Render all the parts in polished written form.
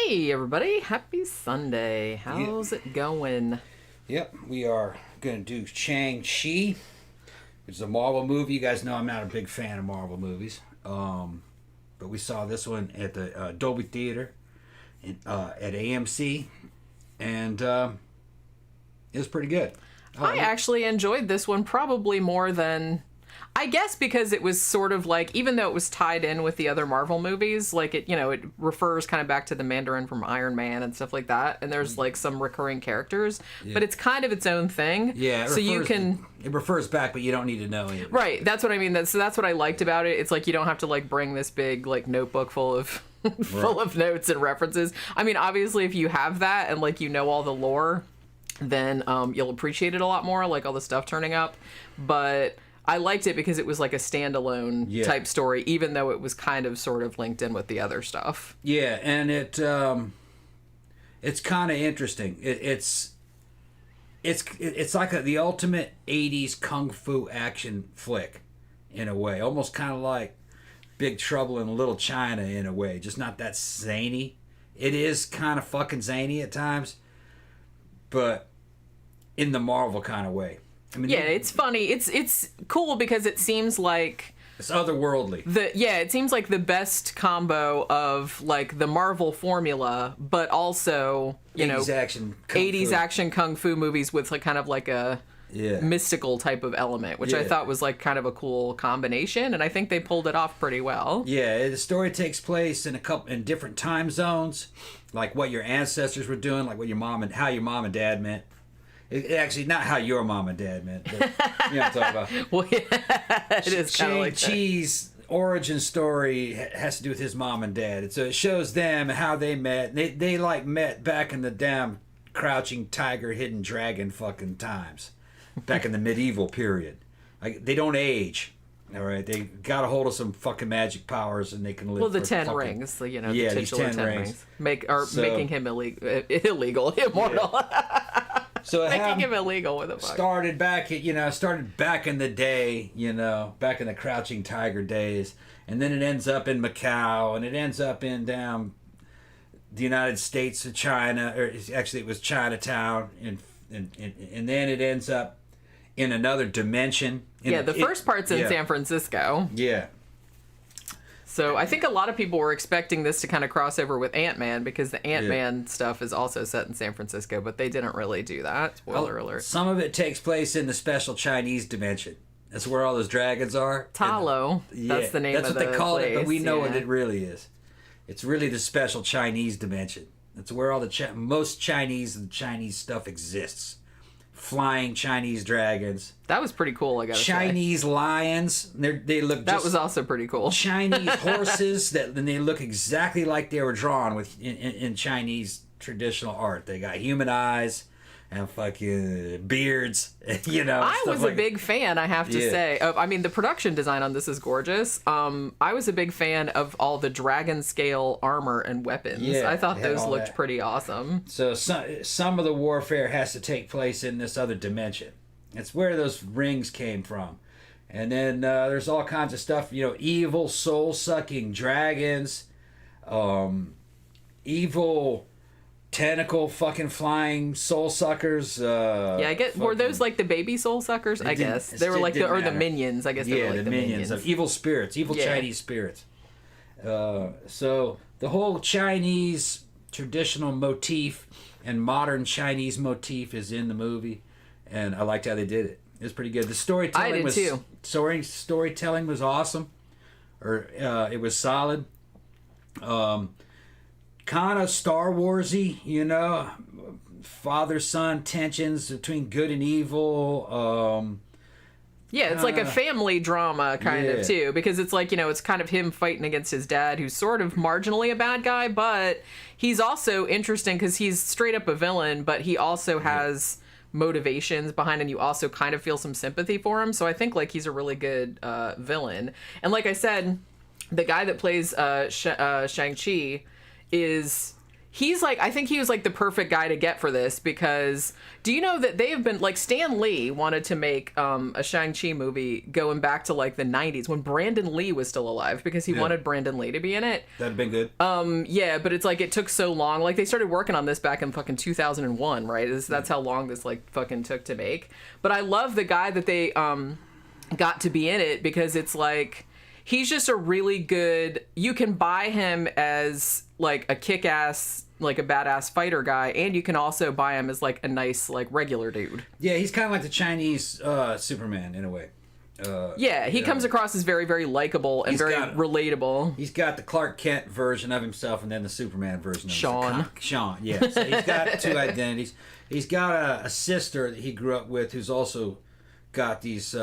Hey everybody, happy Sunday. How's it going? Yep, we are going to do Shang-Chi. It's a Marvel movie. You guys know I'm not a big fan of Marvel movies. But we saw this one at the Dolby Theater at AMC. And it was pretty good. I actually enjoyed this one probably more than... I guess because it was sort of like, even though it was tied in with the other Marvel movies, like it refers kind of back to the Mandarin from Iron Man and stuff like that. And there's like some recurring characters, but it's kind of its own thing. Yeah. It refers back, but you don't need to know it. Right. That's what I mean. That's what I liked about it. It's like, you don't have to like bring this big like notebook full of of notes and references. I mean, obviously if you have that and like, you know, all the lore, then you'll appreciate it a lot more, like all the stuff turning up. But I liked it because it was like a standalone type story, even though it was kind of sort of linked in with the other stuff. Yeah, and it's kind of interesting. It's like the ultimate 80s kung fu action flick in a way. Almost kind of like Big Trouble in Little China in a way. Just not that zany. It is kind of fucking zany at times, but in the Marvel kind of way. I mean, it's funny. It's cool because it seems like it's otherworldly. It seems like the best combo of like the Marvel formula, but also 80s action kung fu movies with like kind of like a mystical type of element, which I thought was like kind of a cool combination, and I think they pulled it off pretty well. Yeah, the story takes place in in different time zones, like what your ancestors were doing, like what how your mom and dad met. Actually, not how your mom and dad met, but you know what I'm talking about. Well, yeah, it is kind of like Shang-Chi's origin story has to do with his mom and dad. So it shows them how they met. They like met back in the damn crouching tiger, hidden dragon fucking times, back in the medieval period. Like they don't age. All right, they got a hold of some fucking magic powers, and they can live. Well, the 10 rings, the these 10 rings, making him illegal, immortal. So making him illegal with a fuck. Started back in the day, back in the Crouching Tiger days, and then it ends up in Macau, and it ends up in the United States of China, or actually it was Chinatown, and then it ends up in another dimension. The first part's in San Francisco. Yeah. So I think a lot of people were expecting this to kind of cross over with Ant-Man, because the Ant-Man stuff is also set in San Francisco, but they didn't really do that. Spoiler alert. Some of it takes place in the special Chinese dimension. That's where all those dragons are. Talo. That's the name of the place. That's what they call it, but we know what it really is. It's really the special Chinese dimension. That's where all the most Chinese and Chinese stuff exists. Flying Chinese dragons. That was pretty cool, I gotta say. Chinese lions. They look. That was also pretty cool. Chinese horses they look exactly like they were drawn in Chinese traditional art. They got human eyes and fucking beards. I was a big fan, I have to say. I mean, the production design on this is gorgeous. I was a big fan of all the dragon scale armor and weapons. I thought those looked pretty awesome. So some of the warfare has to take place in this other dimension. It's where those rings came from. And then there's all kinds of stuff, evil soul-sucking dragons, evil tentacle fucking flying soul suckers. Were those like the baby soul suckers? I guess they were like the minions. I guess they were like the minions of evil spirits, Chinese spirits. So the whole Chinese traditional motif and modern Chinese motif is in the movie, and I liked how they did it. It was pretty good. The storytelling storytelling was awesome, it was solid. Kind of Star Warsy, father-son tensions between good and evil. It's like a family drama kind of too, because it's like, it's kind of him fighting against his dad, who's sort of marginally a bad guy, but he's also interesting because he's straight up a villain, but he also has motivations behind, and you also kind of feel some sympathy for him. So I think like he's a really good villain. And like I said, the guy that plays Shang-Chi he's like, I think he was like the perfect guy to get for this, because do you know that they have been like, Stan Lee wanted to make a Shang-Chi movie going back to like the 90s when Brandon Lee was still alive, because he wanted Brandon Lee to be in it. That'd been good. Yeah, but it's like it took so long. Like they started working on this back in fucking 2001, right? That's how long this like fucking took to make. But I love the guy that they got to be in it, because it's like he's just a really good, you can buy him as like a kick-ass, like a badass fighter guy, and you can also buy him as like a nice like regular dude. Yeah, he's kind of like the Chinese Superman in a way. Yeah, he comes across as very, very likable and very relatable. He's got the Clark Kent version of himself and then the Superman version of Sean. Sean, yeah. So he's got two identities. He's got a sister that he grew up with who's also got these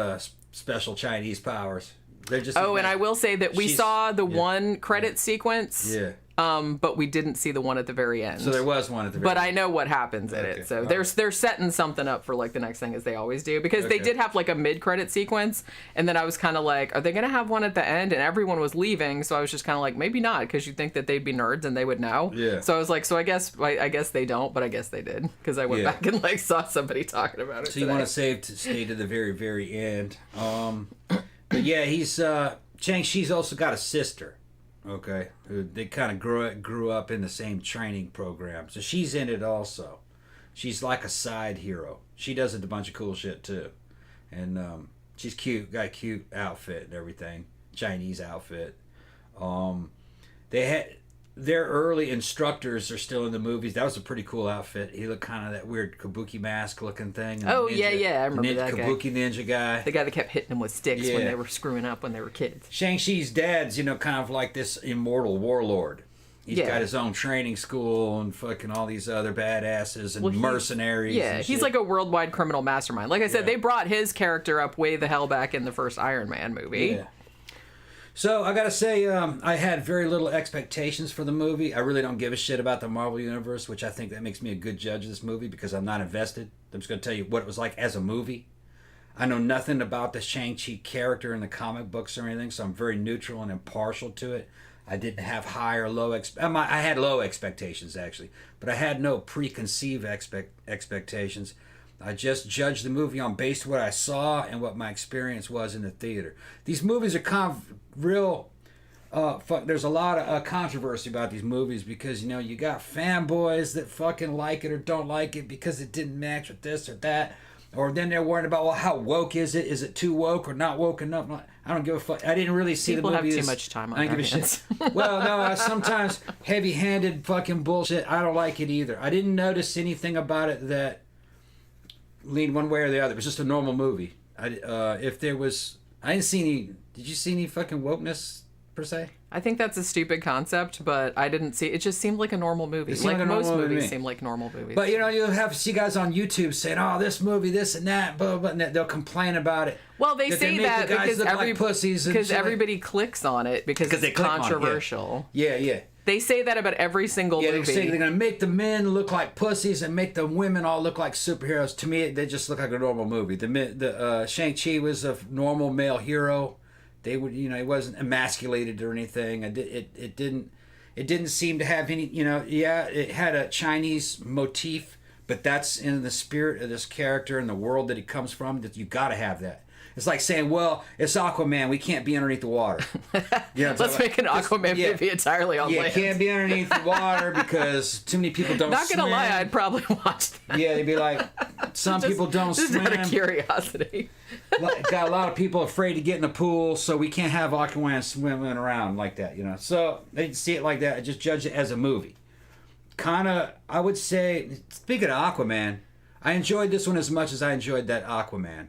special Chinese powers. They're just and I will say that we saw the one credit sequence. Yeah. But we didn't see the one at the very end. So there was one at the very end. But I know what happens in it. So they're setting something up for like the next thing, as they always do. Because they did have like a mid-credit sequence, and then I was kind of like, are they going to have one at the end? And everyone was leaving, so I was just kind of like, maybe not, because you'd think that they'd be nerds and they would know. Yeah. So I was like, so I guess they don't, but I guess they did, because I went back and like saw somebody talking about it. So you want to stay to the very, very end. But yeah, he's Shang-Chi's also got a sister. Okay, they kind of grew up in the same training program, so she's in it also. She's like a side hero. She does a bunch of cool shit too, and she's cute. Got a cute outfit and everything, Chinese outfit. Their early instructors are still in the movies. That was a pretty cool outfit. He looked kind of that weird kabuki mask looking thing. Oh, yeah, I remember that guy. Kabuki ninja guy. The guy that kept hitting them with sticks when they were screwing up when they were kids. Shang-Chi's dad's, kind of like this immortal warlord. He's got his own training school and fucking all these other badasses and mercenaries. And he's like a worldwide criminal mastermind. Like I said, they brought his character up way the hell back in the first Iron Man movie. Yeah. So I gotta say, I had very little expectations for the movie. I really don't give a shit about the Marvel Universe, which I think that makes me a good judge of this movie, because I'm not invested. I'm just gonna tell you what it was like as a movie. I know nothing about the Shang-Chi character in the comic books or anything, so I'm very neutral and impartial to it. I didn't have high or low I had low expectations actually, but I had no preconceived expectations. I just judged the movie on based what I saw and what my experience was in the theater. These movies are kind of real. There's a lot of controversy about these movies, because you got fanboys that fucking like it or don't like it because it didn't match with this or that, or then they're worried about, well, how woke is it? Is it too woke or not woke enough? I don't give a fuck. I didn't really see the movie. People have too much time on their hands. Well, no, sometimes heavy-handed fucking bullshit. I don't like it either. I didn't notice anything about it that lean one way or the other. It was just a normal movie. I didn't see any. Did you see any fucking wokeness per se? I think that's a stupid concept, but I didn't see. It just seemed like a normal movie. Like most movies seem like normal movies. But you'll have see guys on YouTube saying, "Oh, this movie, this and that," blah blah, and they'll complain about it. Well, they say that because everybody clicks on it because it's controversial. Yeah. They say that about every single movie. They say they're going to make the men look like pussies and make the women all look like superheroes. To me, they just look like a normal movie. The Shang-Chi was a normal male hero. They would, he wasn't emasculated or anything. It didn't seem to have any, it had a Chinese motif, but that's in the spirit of this character and the world that he comes from. That you got to have that. It's like saying, well, it's Aquaman. We can't be underneath the water. Let's make an Aquaman movie entirely on land. Yeah, can't be underneath the water because too many people don't swim. Not going to lie, I'd probably watch that. Yeah, they'd be like, some people don't swim. Just out of curiosity. Got a lot of people afraid to get in the pool, so we can't have Aquaman swimming around like that, So they see it like that. I just judge it as a movie. I would say, speaking of Aquaman, I enjoyed this one as much as I enjoyed that Aquaman.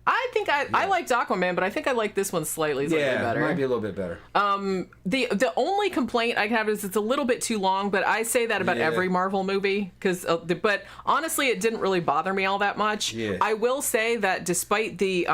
I think I liked Aquaman, but I think I like this one slightly better. Yeah, might be a little bit better. The only complaint I have is it's a little bit too long, but I say that about every Marvel movie. But honestly, it didn't really bother me all that much. Yeah. I will say that despite the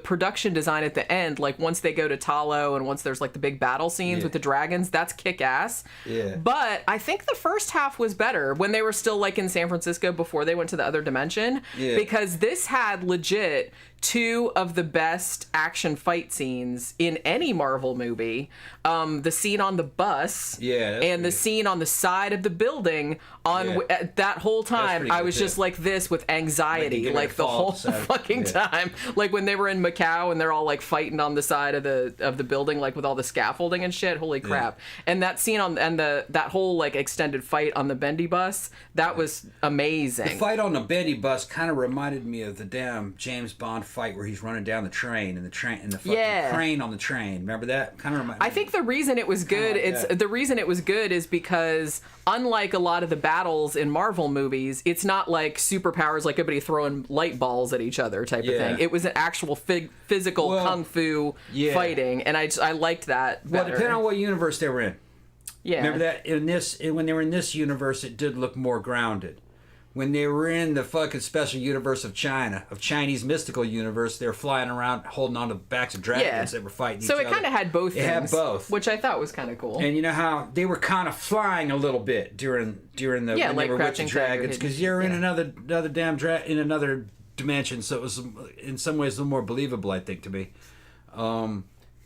production design at the end, like once they go to Talo and once there's like the big battle scenes with the dragons, that's kick-ass. Yeah. But I think the first half was better when they were still like in San Francisco before they went to the other dimension. Yeah. Because this had legit two of the best action fight scenes in any Marvel movie. The scene on the bus and the scene on the side of the building. That whole time, I was just like this with anxiety, like the whole fucking time. Like when they were in Macau and they're all like fighting on the side of the building, like with all the scaffolding and shit. Holy crap! And that scene that whole like extended fight on the bendy bus, that was amazing. The fight on the bendy bus kind of reminded me of the damn James Bond fight where he's running down the train and the fucking crane on the train. Remember that? Kind of reminded me. I think the reason it was good, is because unlike a lot of the battles in Marvel movies, it's not like superpowers, like everybody throwing light balls at each other type of thing. It was an actual physical kung fu fighting, and I liked that better. Well, depending on what universe they were in. Yeah. Remember that when they were in this universe, it did look more grounded. When they were in the fucking special universe of China, of Chinese mystical universe, they were flying around holding on to the backs of dragons that were fighting each other. So it kind of had both things. It had both. Which I thought was kind of cool. And you know how they were kind of flying a little bit during the when they were with the dragons, because you're in another damn in another dimension, so it was in some ways a little more believable, I think, to me.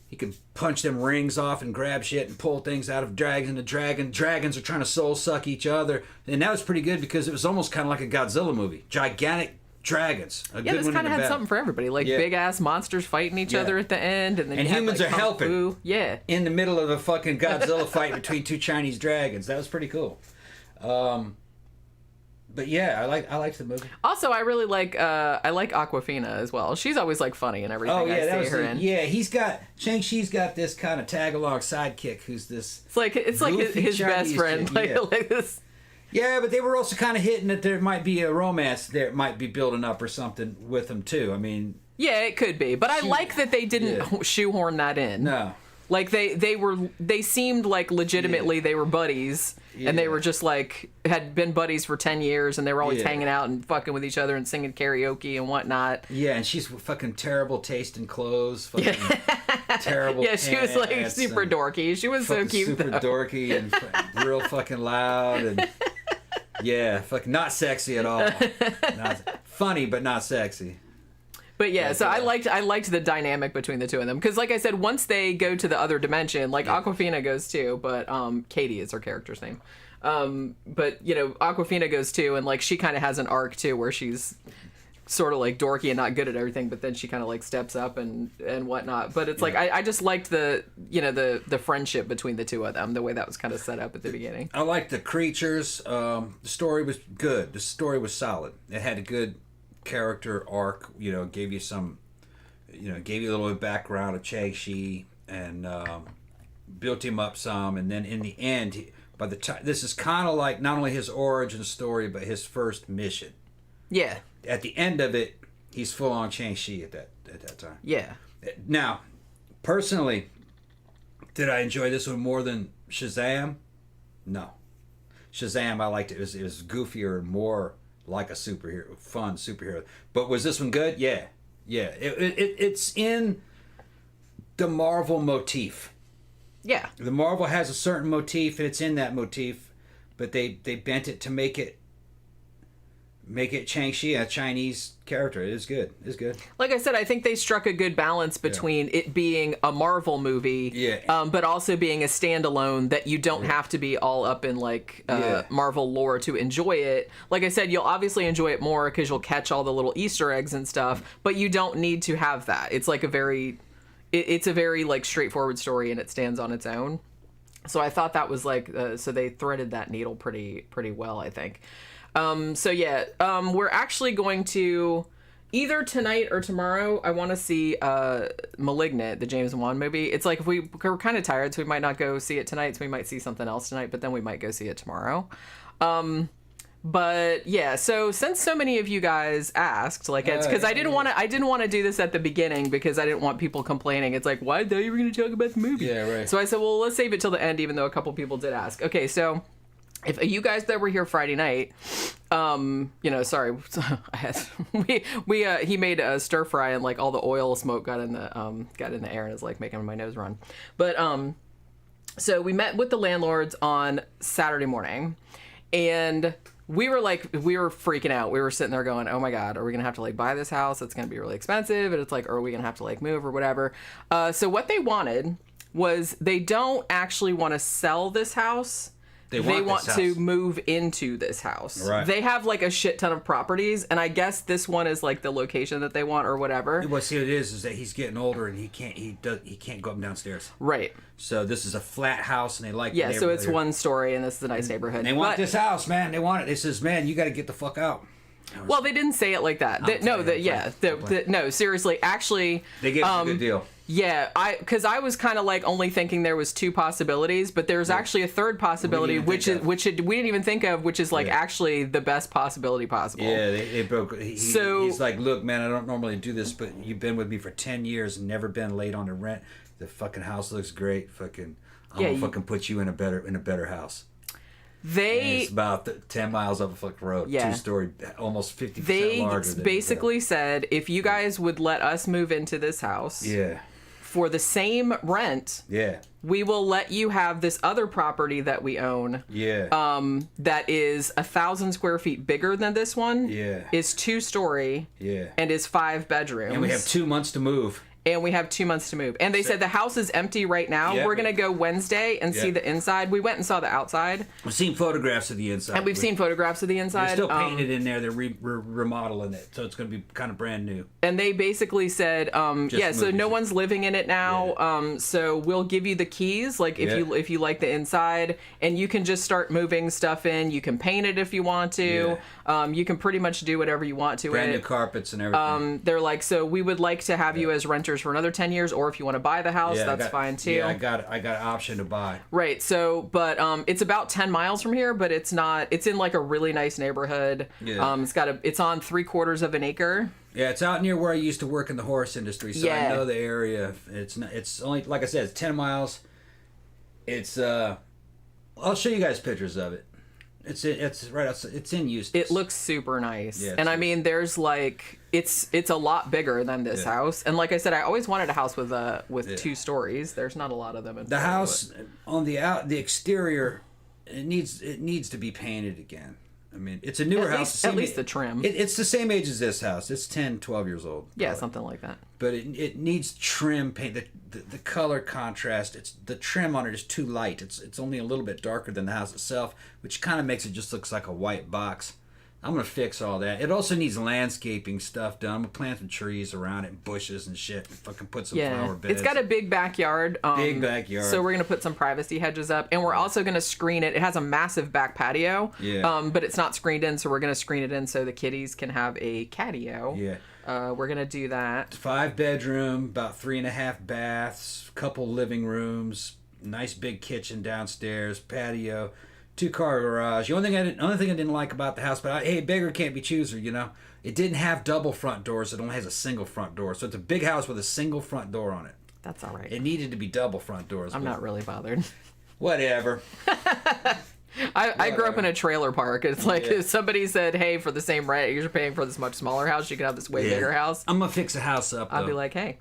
He could punch them rings off and grab shit and pull things out of dragons. And dragons are trying to soul suck each other. And that was pretty good because it was almost kind of like a Godzilla movie. Gigantic dragons. This kind of had something for everybody. Like big ass monsters fighting each other at the end. And then humans are helping. Fu. Yeah. In the middle of a fucking Godzilla fight between two Chinese dragons. That was pretty cool. But yeah, I liked the movie. Also, I really like Awkwafina as well. She's always like funny and everything. Oh yeah, I see her in. Yeah, Shang-Chi's got this kind of tag along sidekick who's this. It's like his best friend, like this. Yeah, but they were also kind of hitting that there might be a romance that might be building up or something with them too. I mean. Yeah, it could be, but I like that they didn't shoehorn that in. No. Like they seemed like legitimately they were buddies, and they were just like had been buddies for 10 years, and they were always hanging out and fucking with each other and singing karaoke and whatnot. Yeah, and she's fucking terrible taste in clothes, fucking terrible. Yeah, she was like super dorky. She was so cute, super dorky and real fucking loud and fucking not sexy at all. Funny but not sexy. But yeah, so I liked the dynamic between the two of them, because like I said, once they go to the other dimension, like Awkwafina goes too, but Katie is her character's name. But you know, Awkwafina goes too, and like she kind of has an arc too, where she's sort of like dorky and not good at everything, but then she kind of like steps up and whatnot. But it's like I just liked the friendship between the two of them, the way that was kind of set up at the beginning. I liked the creatures. The story was good. The story was solid. It had a good character arc, gave you some, gave you a little bit of background of Shang-Chi and built him up some, and then in the end, by the time this is kind of like not only his origin story but his first mission. Yeah. At the end of it, he's full on Shang-Chi at that time. Yeah. Now, personally, did I enjoy this one more than Shazam? No. Shazam, I liked it. It was goofier and more like a superhero, fun superhero. But was this one good? Yeah. It's in the Marvel motif. Yeah. The Marvel has a certain motif, and it's in that motif, but they bent it to make it Shang-Chi a Chinese character. It is good. It's good. Like I said, I think they struck a good balance between it being a Marvel movie, but also being a standalone that you don't have to be all up in like Marvel lore to enjoy it. Like I said, you'll obviously enjoy it more because you'll catch all the little Easter eggs and stuff, but you don't need to have that. It's like it's a very like straightforward story, and it stands on its own. So I thought that was like so they threaded that needle pretty well, I think. We're actually going to either tonight or tomorrow. I want to see Malignant, the James Wan movie. It's like we're kind of tired, so we might not go see it tonight. So we might see something else tonight, but then we might go see it tomorrow. But yeah, so since so many of you guys asked, like, it's because I didn't want to do this at the beginning because I didn't want people complaining. It's like, why? I thought you were going to talk about the movie. Yeah, right. So I said, well, let's save it till the end, even though a couple people did ask. Okay, so. If you guys that were here Friday night, sorry, he made a stir fry and like all the oil smoke got in the air and is like making my nose run. But so we met with the landlords on Saturday morning, and we were freaking out. We were sitting there going, oh my God, are we going to have to like buy this house? It's going to be really expensive. And it's like, are we going to have to like move or whatever? So what they wanted was they don't actually want to sell this house. They want to move into this house. Right. They have like a shit ton of properties, and I guess this one is like the location that they want or whatever. Well, see, what it is that he's getting older and he can't go up and downstairs. Right. So this is a flat house, and they like. Yeah. So it's one story, and this is a nice neighborhood. And they want this house, man. They want it. They says, man, you got to get the fuck out. Well, they didn't say it like that. No, seriously, actually, they gave us a good deal. Yeah, because I was kind of like only thinking there was 2 possibilities, but there's actually a third possibility, which we didn't even think of, which is like actually the best possibility possible. Yeah, they broke. He's like, look, man, I don't normally do this, but you've been with me for 10 years and never been late on the rent. The fucking house looks great. Fucking, I'm gonna fucking put you in a better house. It's about 10 miles up a fucking road. Yeah. 2-story, almost 50% larger. They basically said, if you guys would let us move into this house, for the same rent, we will let you have this other property that we own. That is 1,000 square feet bigger than this one. Is 2-story. And is 5 bedrooms. And we have 2 months to move. And we have 2 months to move. And they said the house is empty right now. We're going to go Wednesday and see the inside. We went and saw the outside. We've seen photographs of the inside. And we've seen photographs of the inside. They're still painted in there. They're remodeling it. So it's going to be kind of brand new. And they basically said, so no one's living in it now. So we'll give you the keys, like if you like the inside. And you can just start moving stuff in. You can paint it if you want to. You can pretty much do whatever you want to brand new carpets and everything. They're like, so we would like to have you as renters for another 10 years, or if you want to buy the house, that's fine too. Yeah, I got an option to buy. Right. So, but it's about 10 miles from here, but it's not. It's in like a really nice neighborhood. Yeah. It's on 3/4 of an acre. Yeah, it's out near where I used to work in the horse industry, so I know the area. It's only, like I said, it's 10 miles. It's I'll show you guys pictures of it. It's right outside. It's in Eustis. It looks super nice. Yeah, and I mean, there's like it's a lot bigger than this house. And like I said, I always wanted a house with 2 stories. There's not a lot of them in the house. On the exterior, it needs to be painted again. I mean, it's a newer house. At least the trim. It's the same age as this house. It's 10, 12 years old. Yeah, something like that. But it needs trim paint. The color contrast. The trim on it is too light. It's only a little bit darker than the house itself, which kind of makes it just looks like a white box. I'm gonna fix all that. It also needs landscaping stuff done. I'm gonna plant some trees around it, and bushes and shit, and fucking put some flower beds. It's got a big backyard. Big backyard. So we're gonna put some privacy hedges up, and we're also gonna screen it. It has a massive back patio. Yeah. But it's not screened in, so we're gonna screen it in so the kitties can have a catio. Yeah. We're gonna do that. 5-bedroom, about 3.5 baths, couple living rooms, nice big kitchen downstairs, patio. 2-car garage. The only thing I didn't like about the house, but hey, beggar can't be chooser, you know. It didn't have double front doors. It only has a single front door. So it's a big house with a single front door on it. That's all right. It needed to be double front doors. I'm not really bothered. Whatever. I grew up in a trailer park. It's like if somebody said, hey, for the same rent you're paying for this much smaller house, you can have this way bigger house. I'm gonna fix the house up, though. I'll be like, hey.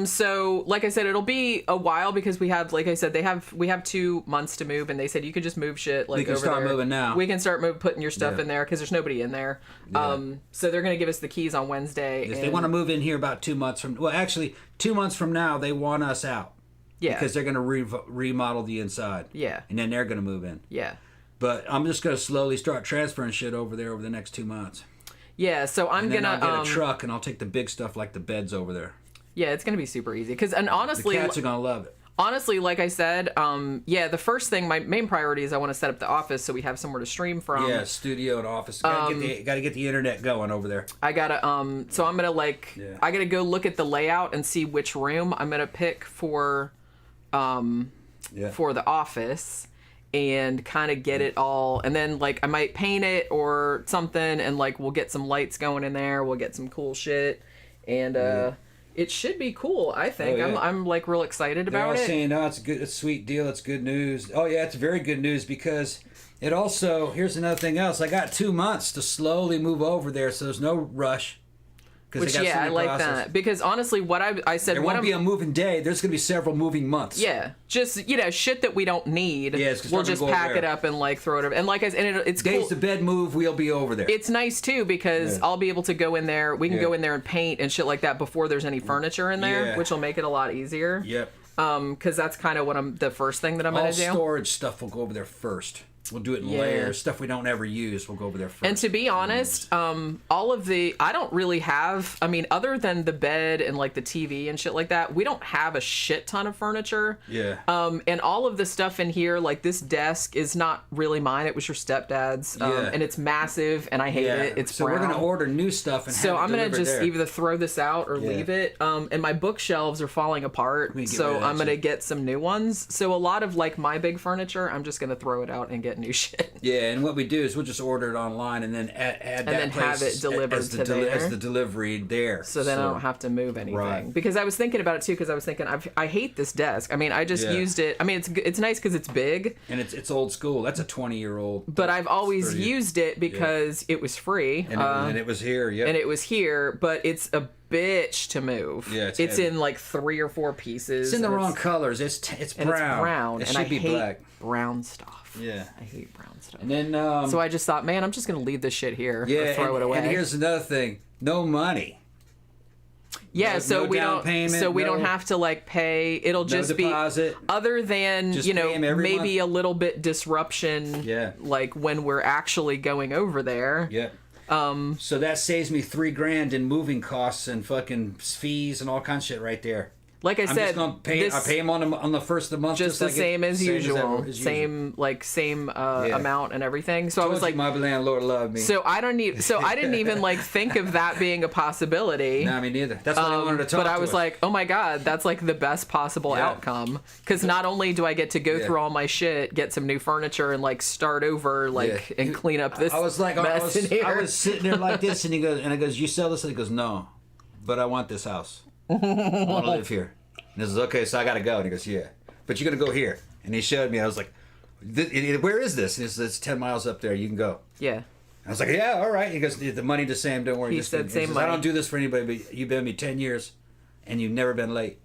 So like I said, it'll be a while because we have, like I said, we have 2 months to move, and they said you could just move shit like over there. We can start moving now. We can start putting your stuff in there because there's nobody in there. So they're gonna give us the keys on Wednesday. Yes, they want to move in here about 2 months from. Well, actually, 2 months from now they want us out. Yeah. Because they're gonna remodel the inside. Yeah. And then they're gonna move in. Yeah. But I'm just going to slowly start transferring shit over there over the next 2 months. Yeah, so I'm going to... I'll get a truck, and I'll take the big stuff like the beds over there. Yeah, it's going to be super easy. And honestly... The cats are going to love it. Honestly, like I said, the first thing, my main priority is I want to set up the office so we have somewhere to stream from. Yeah, studio and office. Got to get the internet going over there. I got to... So I'm going to, I got to go look at the layout and see which room I'm going to pick for the office. And kind of get it all, and then like I might paint it or something, and like we'll get some lights going in there. We'll get some cool shit, and it should be cool. I think I'm like real excited about it. They're all saying, "No, it's a sweet deal. It's good news." Oh yeah, it's very good news because it also here's another thing else. I got 2 months to slowly move over there, so there's no rush. Which, yeah, I like that. Because honestly, what I said... There won't be a moving day. There's going to be several moving months. Yeah. Just, you know, shit that we don't need. Yeah, we'll just pack it up and, like, throw it over. And like I said, it's cool. Days the bed move, we'll be over there. It's nice, too, because I'll be able to go in there. We can go in there and paint and shit like that before there's any furniture in there, which will make it a lot easier. Yep. Because that's kind of the first thing that I'm going to do. All storage stuff will go over there first. We'll do it in layers. Stuff we don't ever use, we'll go over there first. And to be honest, all of I don't really have, I mean, other than the bed and like the TV and shit like that, we don't have a shit ton of furniture. Yeah. And all of the stuff in here, like this desk is not really mine. It was your stepdad's. And it's massive and I hate it. It's so brown. We're going to order new stuff and so have it I'm going to just there. either throw this out or leave it. And my bookshelves are falling apart. So I'm going to get some new ones. So a lot of like my big furniture, I'm just going to throw it out and get new shit. Yeah, and what we do is we'll just order it online and then add and that then place have it delivered as to there. As the delivery there. So then I don't have to move anything. Right. Because I was thinking about it too, because I was thinking, I hate this desk. I mean, I just used it. I mean, it's nice because it's big. And it's old school. That's a 20-year-old. But I've always used it because it was free. And it was here, And it was here, but it's a bitch to move. Yeah, it's in like 3 or 4 pieces. It's in the wrong colors. It's brown. It's brown. It and should I be hate black. brown stuff. Yeah. I hate brown stuff. And then so I just thought, man, I'm just gonna leave this shit here. Or throw it away. And here's another thing: no money. Yeah, so no we down don't. payment, so we don't have to like pay. It'll just deposit, be other than just maybe a little bit disruption. Yeah. Like when we're actually going over there. Yeah. So that saves me $3,000 in moving costs and fucking fees and all kinds of shit right there. Like I said, just gonna pay. I pay them on the first of the month, just the same as usual, same amount and everything. So I was like, my landlord loved me. So I didn't even like think of that being a possibility. No, me neither. That's why I wanted to talk. But I was like, oh my god, that's like the best possible outcome. Because not only do I get to go through all my shit, get some new furniture, and like start over, and clean up this. I was like, I was sitting there like this, and I goes, you sell this? And he goes, no, but I want this house. I want to live here. And this is okay, so I gotta go. And he goes, yeah, but you're gonna go here. And he showed me. I was like, where is this? And he says, it's 10 miles up there. You can go. Yeah. I was like, yeah, all right. He goes, the money the same. Don't worry. He said same money. I don't do this for anybody, but you've been with me 10 years, and you've never been late.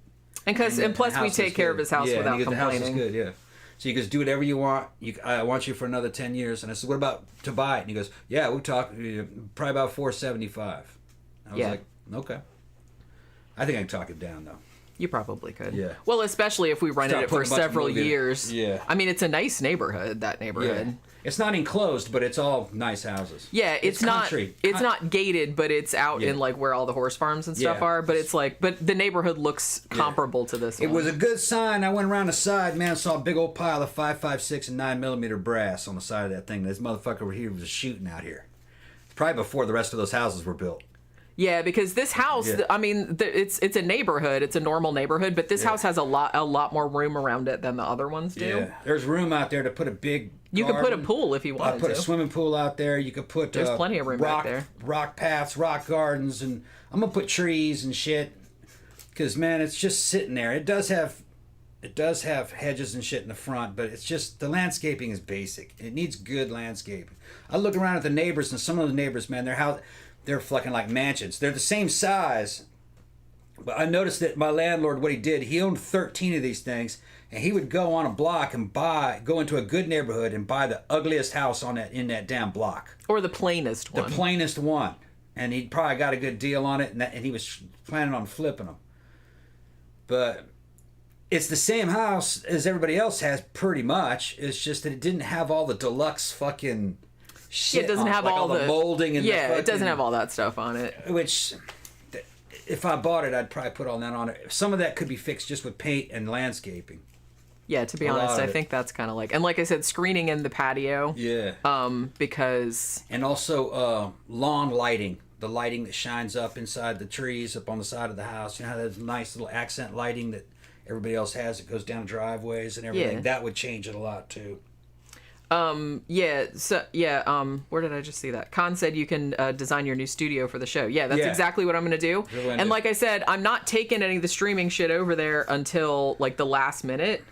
And plus we take care of his house without complaining. The house is good, yeah. So he goes, do whatever you want. I want you for another 10 years. And I said, what about to buy it? And he goes, yeah, we'll talk. Probably about $475. I was like, okay. I think I can talk it down, though. You probably could. Yeah. Well, especially if we rented it for several years. Yeah. I mean, it's a nice neighborhood, that neighborhood. Yeah. It's not enclosed, but it's all nice houses. Yeah, it's not country. It's not gated, but it's out in like where all the horse farms and stuff are. But it's like, but the neighborhood looks comparable to this one. It was a good sign. I went around the side, man, saw a big old pile of 5.56 and 9mm brass on the side of that thing. This motherfucker over here was shooting out here. Probably before the rest of those houses were built. Yeah, because this house, I mean, it's a neighborhood. It's a normal neighborhood, but this house has a lot more room around it than the other ones do. Yeah, there's room out there to put a big You could put a pool if you wanted to. Put a swimming pool out there. You could put there's plenty of room back there. Rock paths, rock gardens, and I'm gonna put trees and shit. Because man, it's just sitting there. It does have hedges and shit in the front, but it's just the landscaping is basic. It needs good landscaping. I look around at the neighbors, and some of the neighbors, man, they're fucking like mansions. They're the same size. But I noticed that my landlord, what he did, he owned 13 of these things, and he would go on a block and go into a good neighborhood and buy the ugliest house in that damn block. Or the plainest one. The plainest one. And he probably got a good deal on it, and he was planning on flipping them. But it's the same house as everybody else has, pretty much. It's just that it didn't have all the deluxe fucking shit. It doesn't have like all the molding and it doesn't have all that stuff on it. Which, if I bought it, I'd probably put all that on it. Some of that could be fixed just with paint and landscaping. Yeah, to be honest, I think that's kind of like, and like I said, screening in the patio. Yeah. Because. And also lawn lighting. The lighting that shines up inside the trees, up on the side of the house. You know how there's nice little accent lighting that everybody else has. It goes down driveways and everything. Yeah. That would change it a lot too. Where did I just see that? Con said you can design your new studio for the show. Yeah, that's exactly what I'm going to do. And like I said, I'm not taking any of the streaming shit over there until like the last minute.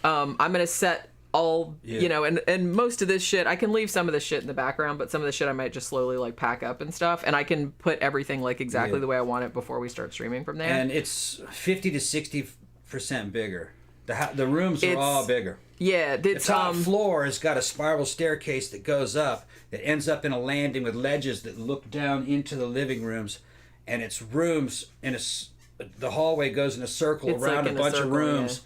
I'm going to set all you know, and most of this shit I can leave some of this shit in the background, but some of the shit I might just slowly like pack up and stuff, and I can put everything like exactly the way I want it before we start streaming from there. And it's 50 to 60% bigger. The rooms are all bigger. Yeah, the top floor has got a spiral staircase that goes up that ends up in a landing with ledges that look down into the living rooms, and it's rooms in the hallway goes in a circle around a bunch of rooms,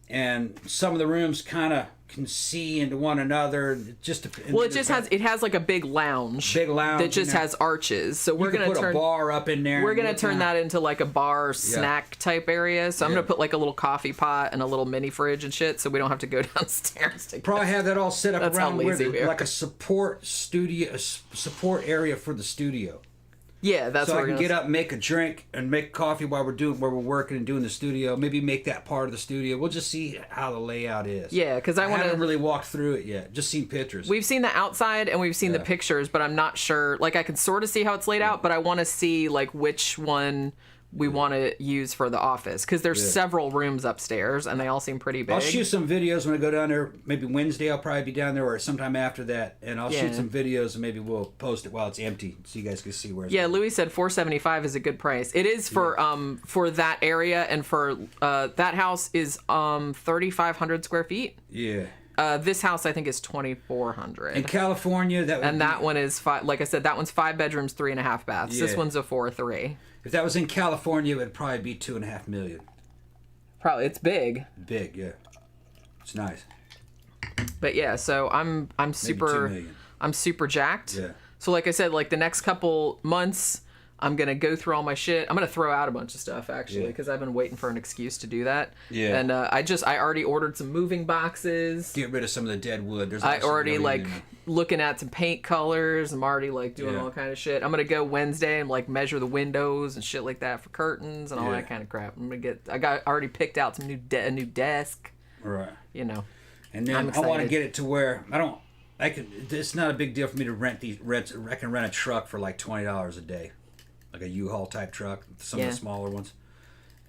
and some of the rooms kind of can see into one another. It has like a big lounge that just has arches. So we're gonna put a bar up in there. We're gonna turn that into like a bar snack type area. So I'm gonna put like a little coffee pot and a little mini fridge and shit, so we don't have to go downstairs to probably have that all set up around like a support area for the studio. Yeah, that's so I can get up, make a drink, and make coffee while we're working and doing the studio. Maybe make that part of the studio. We'll just see how the layout is. Yeah, because I haven't really walked through it yet. Just seen pictures. We've seen the outside and we've seen the pictures, but I'm not sure. Like I can sort of see how it's laid out, but I want to see like which one we want to use for the office, because there's several rooms upstairs and they all seem pretty big. I'll shoot some videos when I go down there. Maybe Wednesday I'll probably be down there, or sometime after that, and I'll shoot some videos and maybe we'll post it while it's empty so you guys can see where it's going. Louis said $475 is a good price. It is for that area, and for that house is 3,500 square feet. Yeah. This house I think is 2,400. In California, that one is like I said, that one's 5 bedrooms, 3.5 baths. This one's a 4-3. If that was in California, it would probably be $2.5 million. Probably, it's big. Big, yeah. It's nice. But yeah, so I'm super jacked. Yeah. So like I said, like the next couple months, I'm going to go through all my shit. I'm going to throw out a bunch of stuff, actually, because I've been waiting for an excuse to do that. Yeah. And I already ordered some moving boxes. Get rid of some of the dead wood. I already, like, looking at some paint colors. I'm already, like, doing all kind of shit. I'm going to go Wednesday and, like, measure the windows and shit like that for curtains and all that kind of crap. I already picked out some a new desk. Right. You know. And then I want to get it to where it's not a big deal for me to I can rent a truck for, like, $20 a day. Like a U-Haul type truck, some of the smaller ones.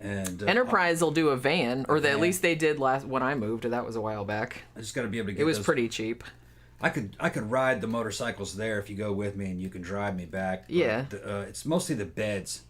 And Enterprise will do a van, or at least they did when I moved. That was a while back. I just got to be able to get. It was pretty cheap. I could ride the motorcycles there if you go with me, and you can drive me back. Yeah. It's mostly the beds.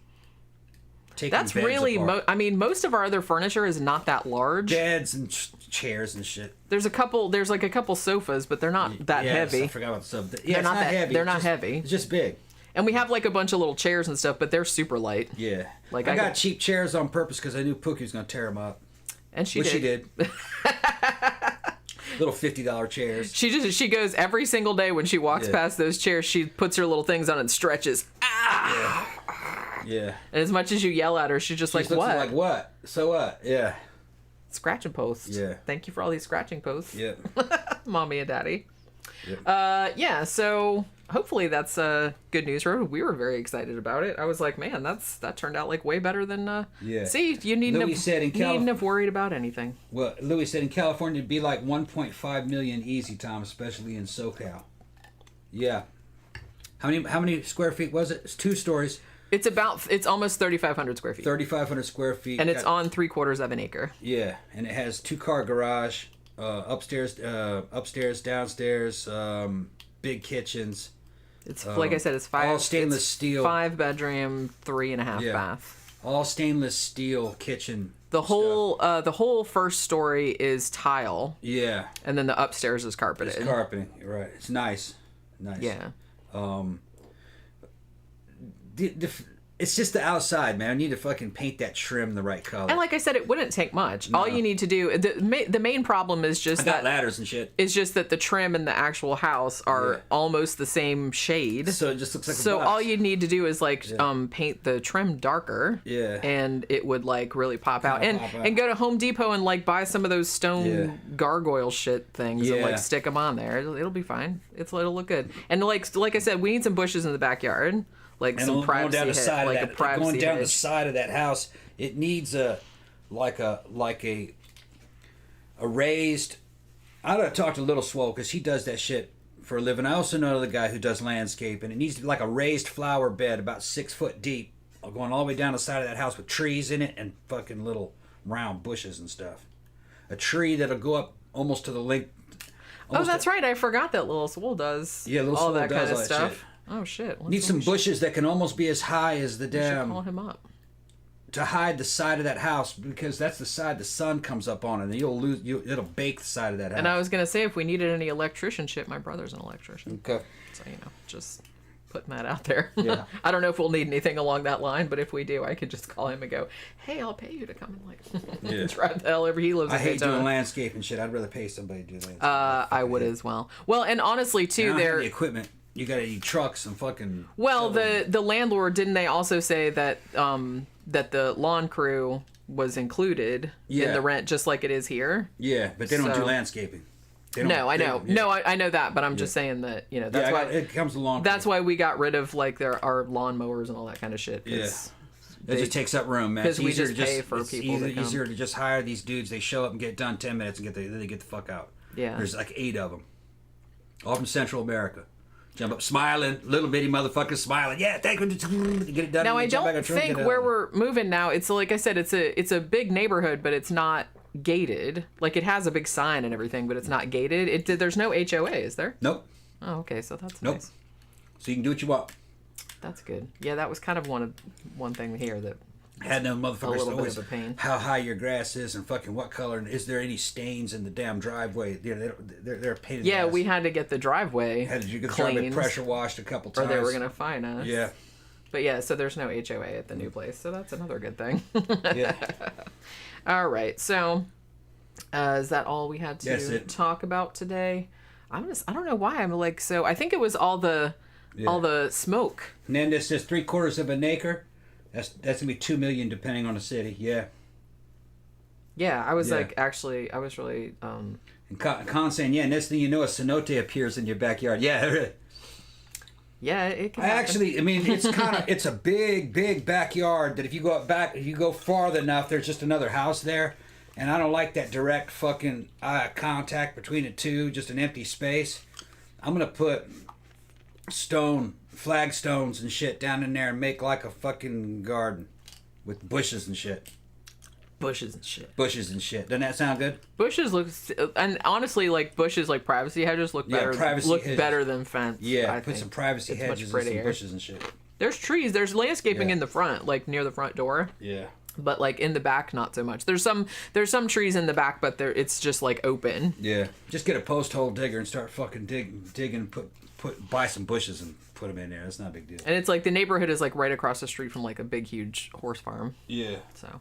That's really most of our other furniture is not that large. Beds and chairs and shit. There's like a couple sofas, but they're not that heavy. I forgot about the sofa. Yeah, they're not that heavy. They're not heavy. It's just big. And we have like a bunch of little chairs and stuff, but they're super light. Yeah. Like I got cheap chairs on purpose because I knew Pookie was going to tear them up. And she did. Little $50 chairs. She goes every single day when she walks past those chairs, she puts her little things on and stretches. Ah! Yeah. And as much as you yell at her, she's just like, what? Like, what? So what? Yeah. Scratching posts. Yeah. Thank you for all these scratching posts. Yeah. Mommy and Daddy. Yep. So hopefully that's good news. We were very excited about it. I was like, man, that turned out like way better than. See, you needn't have worried about anything. Well, Louis said in California it'd be like 1.5 million easy, Tom, especially in SoCal. Yeah. How many square feet was it? It's 2 stories. It's almost 3,500 square feet. 3,500 square feet. And it's on 3/4 of an acre. Yeah, and it has 2-car garage, upstairs, downstairs, big kitchens. It's like I said, it's all stainless steel. 5 bedroom, 3.5 bath. All stainless steel kitchen. The whole first story is tile. Yeah. And then the upstairs is carpeted. It's carpeting, right? It's nice. Yeah. It's just the outside, man. I need to fucking paint that trim the right color. And like I said, it wouldn't take much. No. All you need to do, the main problem is just I got ladders and shit. It's just that the trim and the actual house are almost the same shade. So it just looks like a So box. all you need to do is like paint the trim darker. Yeah. And it would like really pop out. And go to Home Depot and like buy some of those stone gargoyle shit things and like stick them on there. It'll be fine. It'll look good. And like I said, we need some bushes in the backyard. Like some privacy going down the hedge. side of that house, it needs a raised. I gotta talk to Little Swole because he does that shit for a living. I also know the guy who does landscape, and it needs to be like a raised flower bed about 6 foot deep, going all the way down the side of that house with trees in it and fucking little round bushes and stuff. A tree that'll go up almost to the length Oh, that's right. I forgot that Little Swole does. Yeah, Little all Swole that does kind of all that stuff. shit. Oh shit! Need some bushes that can almost be as high as the We should damn call him up. to hide the side of that house, because that's the side the sun comes up on, and it'll bake the side of that house. And I was gonna say, if we needed any electrician shit, my brother's an electrician. Okay. So just putting that out there. Yeah. I don't know if we'll need anything along that line, but if we do, I could just call him and go, "Hey, I'll pay you to come and drive the hell over." He lives. I in hate Daytona. doing landscape and shit. I'd rather pay somebody to do that. I would as well. Well, and honestly, too, the equipment. You gotta eat trucks and fucking. Well, the landlord, didn't they also say that that the lawn crew was included in the rent, just like it is here? Yeah, but they don't do landscaping. No, I know. No, I know that, but I'm just saying that, that's why it comes along. That's why we got rid of our lawn mowers and all that kind of shit. Yeah. It just takes up room, man. Because we just pay for people to come. It's easier to just hire these dudes. They show up and get done 10 minutes and then they get the fuck out. Yeah. There's like 8 of them. All from Central America. Jump up smiling, little bitty motherfuckers smiling. Yeah, thank you. Get it done. Now, I don't think where we're moving now, it's like I said, it's a big neighborhood, but it's not gated. Like, it has a big sign and everything, but it's not gated. There's no HOA, is there? Nope. Oh, okay, so that's nope. nice. So you can do what you want. That's good. Yeah, that was kind of one thing here that had no motherfuckers always bit of a pain. How high your grass is and fucking what color, and is there any stains in the damn driveway? They're a pain in the ass. we had to get the driveway had to get the driveway pressure washed a couple times, or they were gonna fine us. Yeah. But yeah, so there's no HOA at the new place, so that's another good thing. Yeah. All right, so is that all we had to talk about today? I don't know why I'm like so. I think it was all the smoke. And then this is 3/4 of an acre. That's gonna be $2 million depending on the city. Yeah. Yeah, I was like, actually, I was really. And Con saying, yeah, next thing you know, a cenote appears in your backyard. Yeah. Yeah, it can happen. I mean, it's a big backyard that if you go farther enough, there's just another house there, and I don't like that direct fucking contact between the two, just an empty space. I'm gonna put flagstones and shit down in there and make like a fucking garden with bushes and shit. Bushes and shit. Doesn't that sound good? Bushes and honestly, like bushes, like privacy hedges look better. Better than fence. Yeah, I put think. some privacy It's hedges much and some prettier. bushes and shit. There's trees. There's landscaping in the front, like near the front door. Yeah. But like in the back, not so much. There's some trees in the back, but it's just like open. Yeah. Just get a post hole digger and start fucking digging. Buy some bushes and put them in there. That's not a big deal. And it's like the neighborhood is like right across the street from like a big, huge horse farm. Yeah. So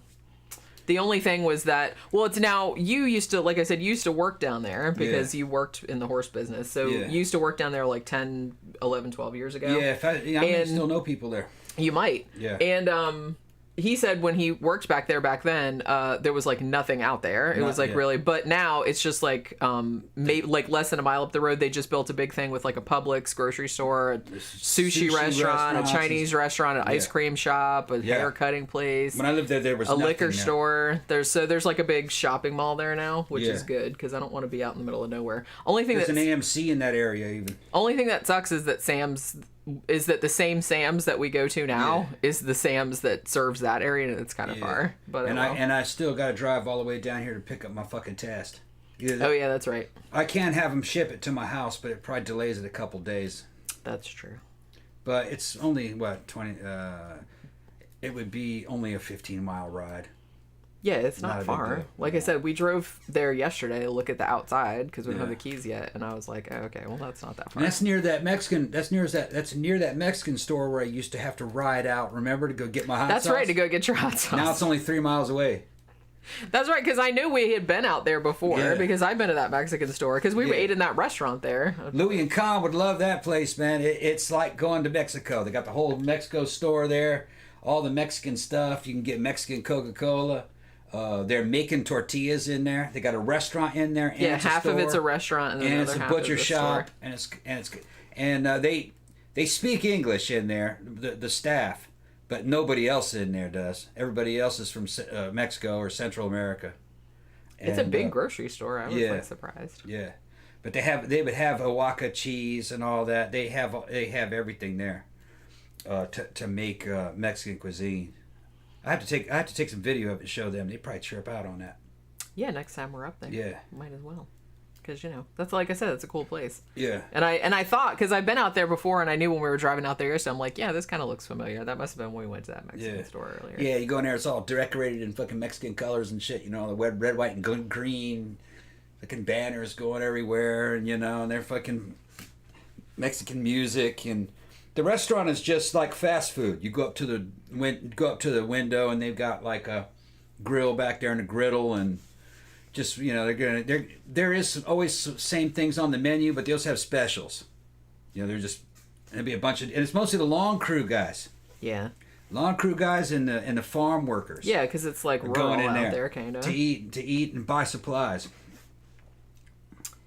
the only thing was that, well, it's now, you used to, like I said, you used to work down there because you worked in the horse business. So you used to work down there like 10, 11, 12 years ago. Yeah, I may still know people there. You might. Yeah. And he said when he worked back there back then, there was like nothing out there. It was like really, but now it's just like maybe like less than a mile up the road. They just built a big thing with like a Publix grocery store, a sushi restaurant, a Chinese restaurant, an ice cream shop, a hair cutting place. When I lived there was a liquor there. store. There's like a big shopping mall there now, which is good because I don't want to be out in the middle of nowhere. There's an AMC in that area even. Only thing that sucks is that the same Sam's that we go to now is the Sam's that serves that area, and it's kind of far. But I still got to drive all the way down here to pick up my fucking test. Yeah, that's right. I can have them ship it to my house, but it probably delays it a couple days. That's true. But it's only 20. It would be only a 15-mile ride. Yeah, it's not far. Like I said, we drove there yesterday to look at the outside because we don't have the keys yet, and I was like, oh, okay, well, that's not that far. And that's near that Mexican. That's near that Mexican store where I used to have to ride out. Remember, to go get my hot sauce? That's right, to go get your hot sauce. Now it's only 3 miles away. That's right, because I knew we had been out there before because I've been to that Mexican store because we ate in that restaurant there. Louie and Con would love that place, man. It's like going to Mexico. They got the whole Mexico store there, all the Mexican stuff. You can get Mexican Coca-Cola. They're making tortillas in there. They got a restaurant in there. And half of it's a restaurant, and it's a butcher shop, and they speak English in there. The staff, but nobody else in there does. Everybody else is from Mexico or Central America. It's a big grocery store. I was like surprised. Yeah, but they would have Oaxaca cheese and all that. They have everything there to make Mexican cuisine. I have to take some video of it and show them. They probably chirp out on that. Yeah, next time we're up there. Yeah. Might as well. because that's like I said, it's a cool place. Yeah. And I thought, because I've been out there before, and I knew when we were driving out there yesterday, I'm like, yeah, this kind of looks familiar. That must have been when we went to that Mexican store earlier. Yeah, you go in there, it's all decorated in fucking Mexican colors and shit. The red, white, and green, fucking banners going everywhere, and and they're fucking Mexican music, and the restaurant is just like fast food. You go up to the window, and they've got like a grill back there and a griddle, and just there is always same things on the menu, but they also have specials. There'll be a bunch of, and it's mostly the lawn crew guys. Yeah. Lawn crew guys and the farm workers. Yeah, because it's like rural going in out there, kind of. to eat and buy supplies.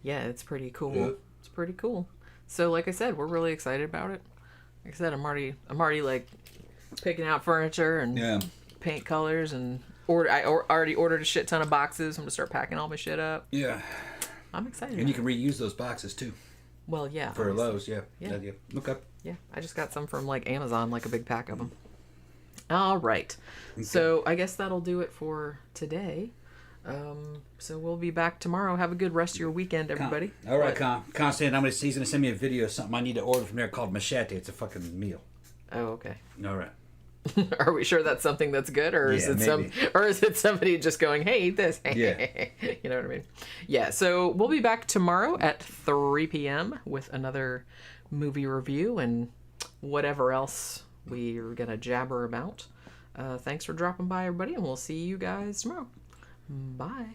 Yeah, it's pretty cool. Yeah. It's pretty cool. So, like I said, we're really excited about it. Like I said, I'm already like picking out furniture and paint colors, and I already ordered a shit ton of boxes. I'm gonna start packing all my shit up. Yeah. I'm excited. And you can reuse those boxes too. Well, yeah. For Lowe's, yeah. Okay. Yeah, I just got some from like Amazon, like a big pack of them. All right. Okay. So I guess that'll do it for today. So we'll be back tomorrow. Have a good rest of your weekend, everybody. All right, Constantine, he's going to send me a video of something I need to order from there called machete. It's a fucking meal. Oh, okay. All right. Are we sure that's something that's good, or is it somebody just going, "Hey, eat this"? Yeah. You know what I mean? Yeah. So we'll be back tomorrow at 3 p.m. with another movie review and whatever else we're gonna jabber about. Thanks for dropping by, everybody, and we'll see you guys tomorrow. Bye.